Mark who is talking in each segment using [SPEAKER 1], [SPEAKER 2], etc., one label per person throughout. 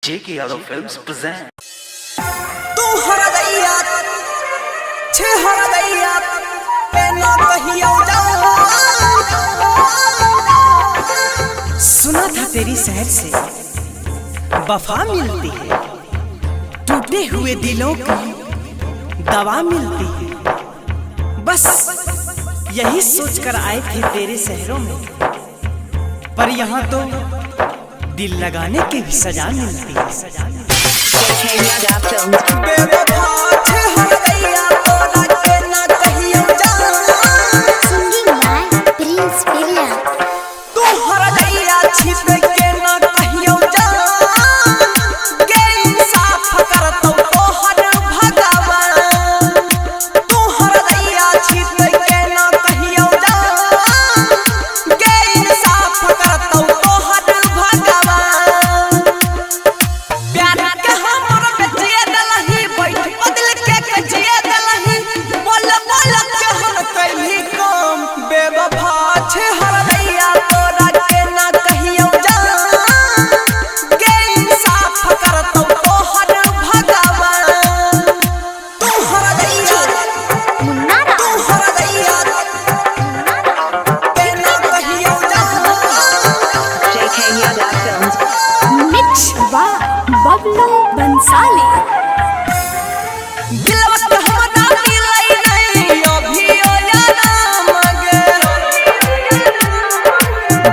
[SPEAKER 1] JK Yadav Films present.
[SPEAKER 2] तू हर दैया छे हर दैया पेना कहियो जा। सुना था तेरी शहर से वफा मिलती है, टूटे हुए दिलों की दवा मिलती है। बस यही सोचकर आए थे तेरे शहरों में, पर यहाँ तो दिल लगाने की भी सजा मिलती है।
[SPEAKER 3] JK Yadav Films.
[SPEAKER 2] बेवफा छे हर दैया तोरा के ना कहियो जा।
[SPEAKER 4] Singing by Prince Villa.
[SPEAKER 2] तू हर दैया छिपे के ना कहियो जा, के इंसाफ करतो तोहर भगवान। तू हर दैया छिपे के ना कहियो जा, के इंसाफ करतो तोहर भगवान। प्यार के हमर बेचिए दलही बैठ बदल के कजिए दलही, बोल बोल के हम कहीं काम। बेवफा छे हर दैया तोरा के ना कहियो जा, के इंसाफ करतो तोहर भगवान। तू हर दैया
[SPEAKER 4] Munara.
[SPEAKER 2] तू हर दैया के ना कहियो जा।
[SPEAKER 3] JK Yadav Films.
[SPEAKER 4] Mix by Bablu Bansali.
[SPEAKER 2] दिलवा के हमरा मिलै नहीं अभियो आराम गे।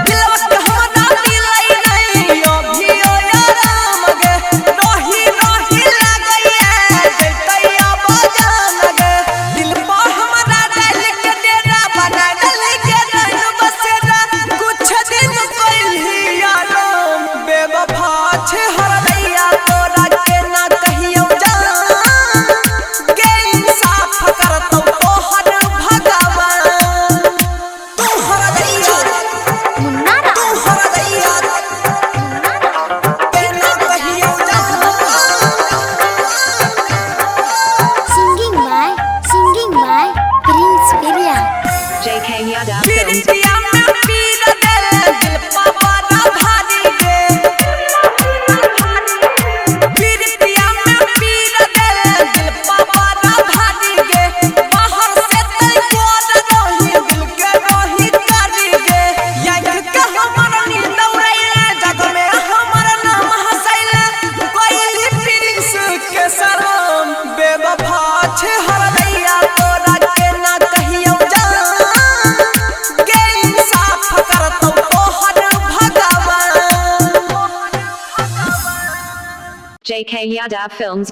[SPEAKER 2] दिलवा के हमरा मिलै नहीं अभियो आराम गे। रही रही लागैया जैतैया बजान गे। दिल पर हमरा डाल के डेरा बना डाल के रह बसेरा, कुछ दिन कइली आराम। बेवफा छे हर दैया तोरा के ना कहियो जा, के इंसाफ करतो तोहर भगवान। तू हर दैया
[SPEAKER 4] Munara.
[SPEAKER 2] तू हर दैया के ना कहियो जा।
[SPEAKER 4] Singing by Prince Villa.
[SPEAKER 3] JK Yadav Films.
[SPEAKER 2] पिरितिया में पीर दे दिल पर बड़ा भारी गे। पिरितिया में पीर दे दिल पर बड़ा भारी गे। बाहर से तई कोड रही दिल के रही तारी गे। याद के हमर नींद उड़ैले, जग में हमर नाम हंसैले, कोई प्रिंस के सलाम। बेवफा छे हर दैया तोरा के ना कहियो जा, के इंसाफ करतो तोहर भगवान।
[SPEAKER 3] JK Yadav Films.